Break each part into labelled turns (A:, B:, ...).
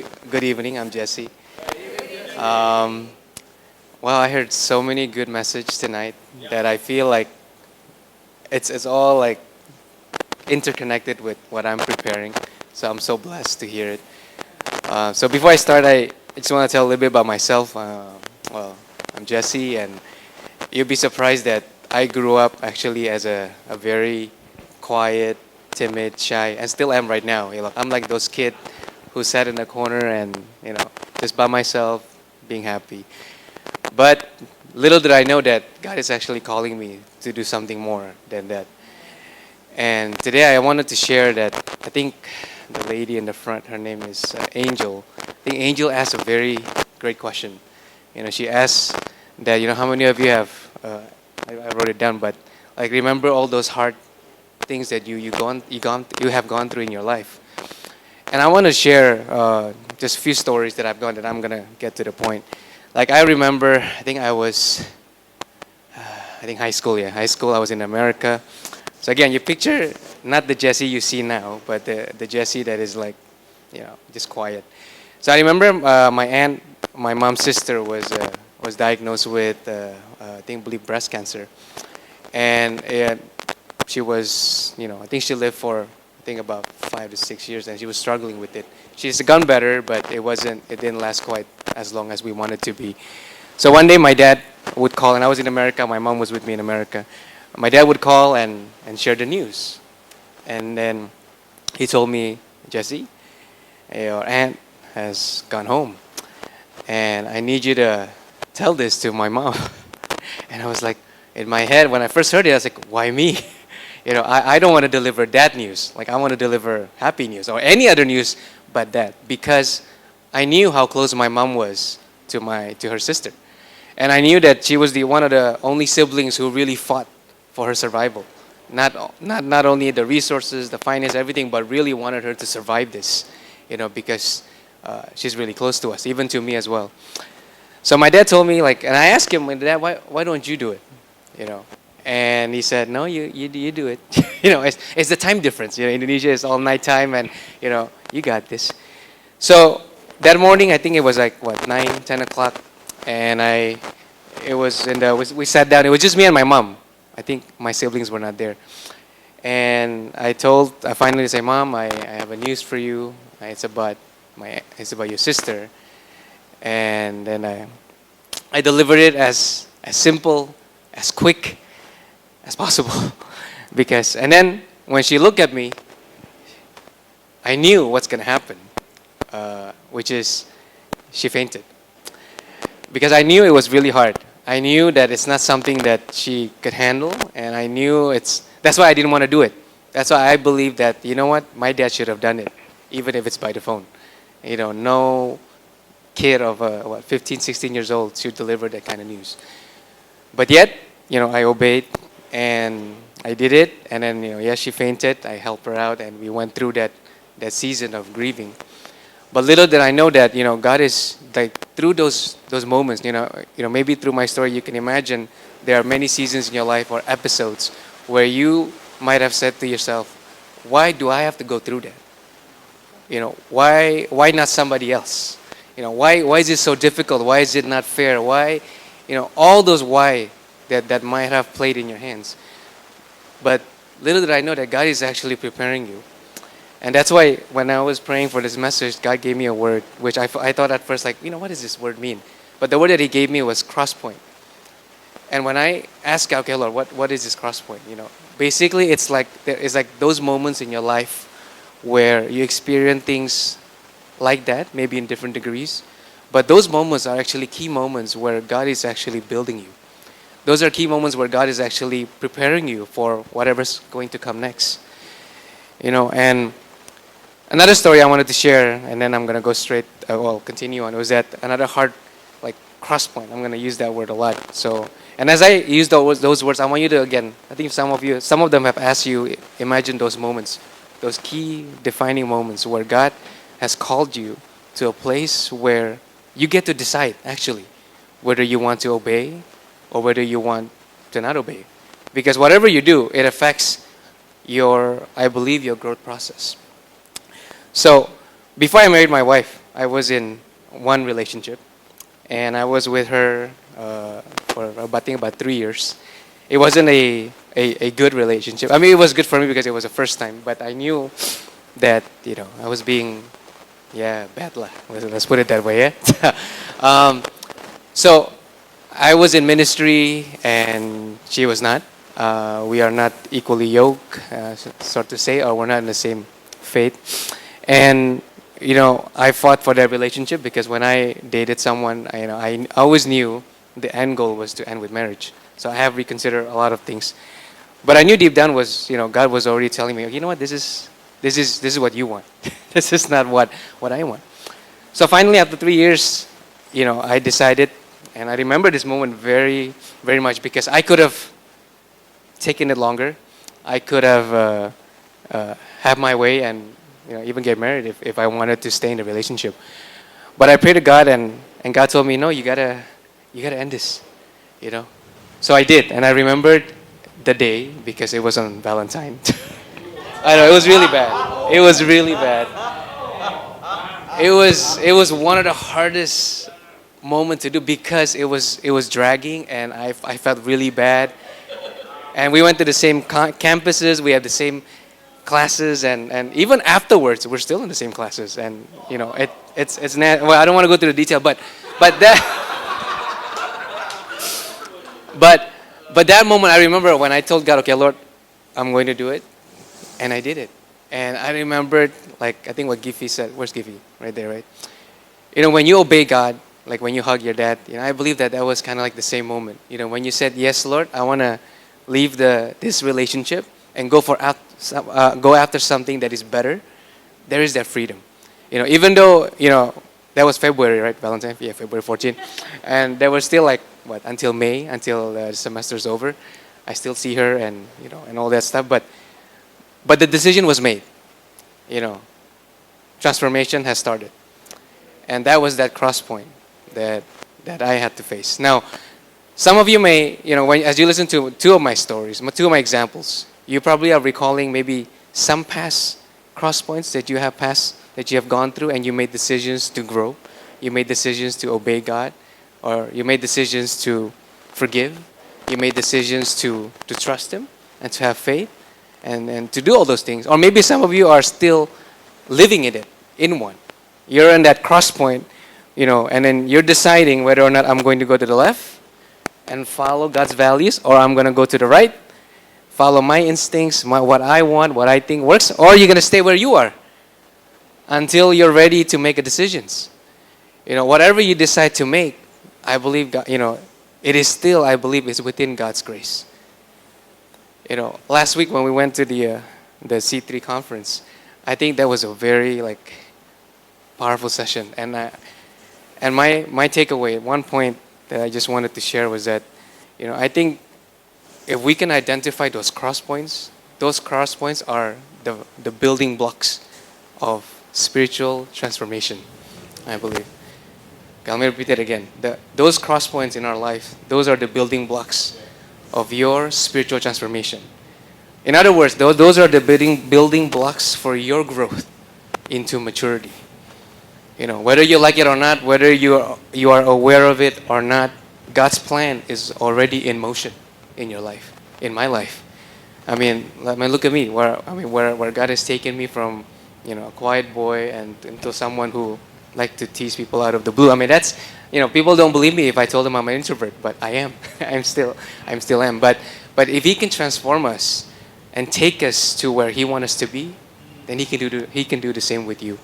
A: good evening. I'm Jesse. Um, well, I heard so many good messages tonight that I feel like it's all like interconnected with what I'm preparing. So I'm so blessed to hear it. So before I start, I just want to tell a little bit about myself. Well, I'm Jesse, and you'll be surprised that I grew up actually as a very quiet, timid, shy, and still am right now. I'm like those kids who sat in the corner and just by myself, being happy. But little did I know that God is actually calling me to do something more than that. And today I wanted to share that I think the lady in the front, her name is Angel. I think Angel asked a very great question. She asked that, how many of you have, I wrote it down, but like remember all those hard things that you have gone through in your life. And I want to share just a few stories that I've gone that I'm gonna get to the point. Like I remember, I think high school. Yeah, high school. I was in America. So again, you picture not the Jesse you see now, but the Jesse that is like, just quiet. So I remember my mom's sister was diagnosed with believe breast cancer, and she was, I think she lived for about 5 to 6 years, and she was struggling with it. She's gone better, but it didn't last quite as long as we wanted to be. So one day my dad would call, and I was in America. My mom was with me in America. My dad would call and share the news, and then he told me, Jesse, your aunt has gone home, and I need you to tell this to my mom. And I was like, in my head, when I first heard it, I was like, why me? I don't want to deliver that news. Like, I want to deliver happy news or any other news but that, because I knew how close my mom was to her sister. And I knew that she was one of the only siblings who really fought for her survival. Not only the resources, the finance, everything, but really wanted her to survive this, because she's really close to us, even to me as well. So my dad told me, and I asked him, Dad, why don't you do it? And he said, no, you do it. It's the time difference. Indonesia is all nighttime, and you got this. So that morning, I think it was like 9, 10 o'clock, and we sat down. It was just me and my mom. I think my siblings were not there. And I finally said, Mom, I have a news for you. It's about your sister. And then I delivered it as simple, as quick as possible. And then when she looked at me, I knew what's going to happen, which is she fainted. Because I knew it was really hard. I knew that it's not something that she could handle, and I knew that's why I didn't want to do it. That's why I believe that, my dad should have done it, even if it's by the phone. No kid of 15, 16 years old should deliver that kind of news. But yet, I obeyed, and I did it, and then, she fainted. I helped her out, and we went through that season of grieving. But little did I know that, God is through those moments, maybe through my story, you can imagine there are many seasons in your life or episodes where you might have said to yourself, why do I have to go through that? Why not somebody else? Why is it so difficult? Why is it not fair? Why, all those why that might have played in your hands. But little did I know that God is actually preparing you. And that's why when I was praying for this message, God gave me a word, which I thought at first, what does this word mean? But the word that He gave me was crosspoint. And when I asked God, okay, Lord, what is this crosspoint? Basically, it's like those moments in your life where you experience things like that, maybe in different degrees. But those moments are actually key moments where God is actually building you. Those are key moments where God is actually preparing you for whatever's going to come next. And another story I wanted to share, and then I'm going to go straight, continue on, was that another hard, cross point. I'm going to use that word a lot. So, and as I use those words, I want you to, again, I think some of them have asked you, imagine those moments, those key defining moments where God has called you to a place where you get to decide, actually, whether you want to obey or whether you want to not obey. Because whatever you do, it affects I believe, your growth process. So, before I married my wife, I was in one relationship, and I was with her for about, I think about 3 years. It wasn't a good relationship. I mean, it was good for me because it was the first time, but I knew that, I was being, yeah, bad luck. Let's put it that way, yeah? So I was in ministry and she was not. We are not equally yoked, sort to say, or we're not in the same faith. And I fought for that relationship because when I dated someone, I always knew the end goal was to end with marriage. So I have reconsidered a lot of things, but I knew deep down was, God was already telling me, you know what, this is what you want. This is not what I want. So finally, after 3 years, I decided, and I remember this moment very, very much because I could have taken it longer. I could have had my way and even get married if I wanted to stay in the relationship. But I prayed to God, and God told me, no, you gotta end this. So I did, and I remembered the day because it was on Valentine. I know it was really bad. It was really bad. It was one of the hardest moment to do because it was dragging, and I felt really bad. And we went to the same campuses. We had the same classes, and even afterwards, we're still in the same classes. And well, I don't want to go through the detail, but that but that moment, I remember when I told God, okay, Lord, I'm going to do it, and I did it. And I remembered, like, I think what Giffy said. Where's Giffy? Right there, right? When you obey God, like when you hug your dad, I believe that was kind of like the same moment. When you said, yes, Lord, I want to leave this relationship and go after something that is better. There is that freedom. Even though, that was February, right? Valentine's, yeah, February 14th. And there was still like, until May, until the semester's over. I still see her and all that stuff. But the decision was made. Transformation has started. And that was that cross point that I had to face. Now, some of you may, as you listen to two of my stories, two of my examples, you probably are recalling maybe some past cross points that you have passed, that you have gone through, and you made decisions to grow. You made decisions to obey God, or you made decisions to forgive. You made decisions to trust Him and to have faith and to do all those things. Or maybe some of you are still living in one. You're in that cross point, and then you're deciding whether or not I'm going to go to the left and follow God's values, or I'm going to go to the right, follow my instincts, what I want, what I think works, or you're going to stay where you are until you're ready to make a decisions. Whatever you decide to make, I believe God, it is still, I believe, is within God's grace. Last week when we went to the C3 conference, I think that was a very powerful session, and my takeaway, one point that I just wanted to share was that, I think if we can identify those cross points are the building blocks of spiritual transformation, I believe. Okay, let me repeat it again. Those cross points in our life, those are the building blocks of your spiritual transformation. In other words, those are the building blocks for your growth into maturity. Whether you like it or not, whether you are aware of it or not, God's plan is already in motion in your life, in my life. I mean, look at me, where God has taken me from, a quiet boy and into someone who liked to tease people out of the blue. I mean, that's, people don't believe me if I told them I'm an introvert, but I am. I'm still am. But if He can transform us and take us to where He wants us to be, then He can do the same with you.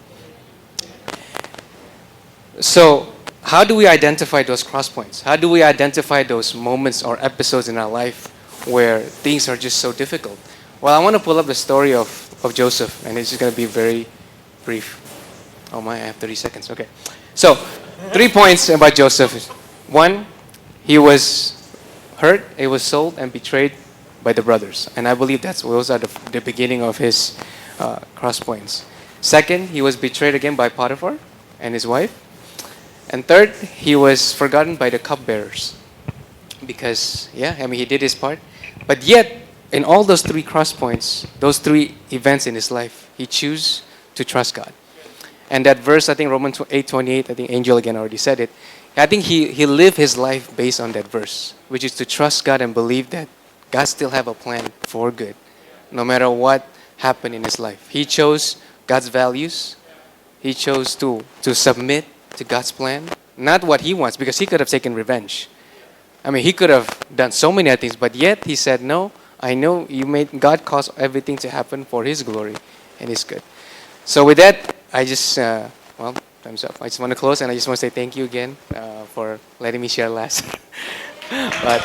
A: So, how do we identify those cross points? How do we identify those moments or episodes in our life where things are just so difficult? Well, I want to pull up the story of Joseph, and it's just going to be very brief. Oh my, I have 30 seconds. Okay. So, 3 points about Joseph. 1, he was hurt, he was sold and betrayed by the brothers. And I believe those are the beginning of his cross points. 2nd, he was betrayed again by Potiphar and his wife. And 3rd, he was forgotten by the cupbearers. Because, he did his part. But yet, in all those 3 cross points, those 3 events in his life, he chose to trust God. And that verse, I think Romans 8:28, I think Angel again already said it. I think he lived his life based on that verse, which is to trust God and believe that God still have a plan for good, no matter what happened in his life. He chose God's values. He chose to submit to God's plan, not what he wants, because he could have taken revenge. I mean, he could have done so many other things, but yet he said, "No, I know you made God cause everything to happen for His glory and His good." So with that, I just well, time's up. I just want to close, and I just want to say thank you again for letting me share last. But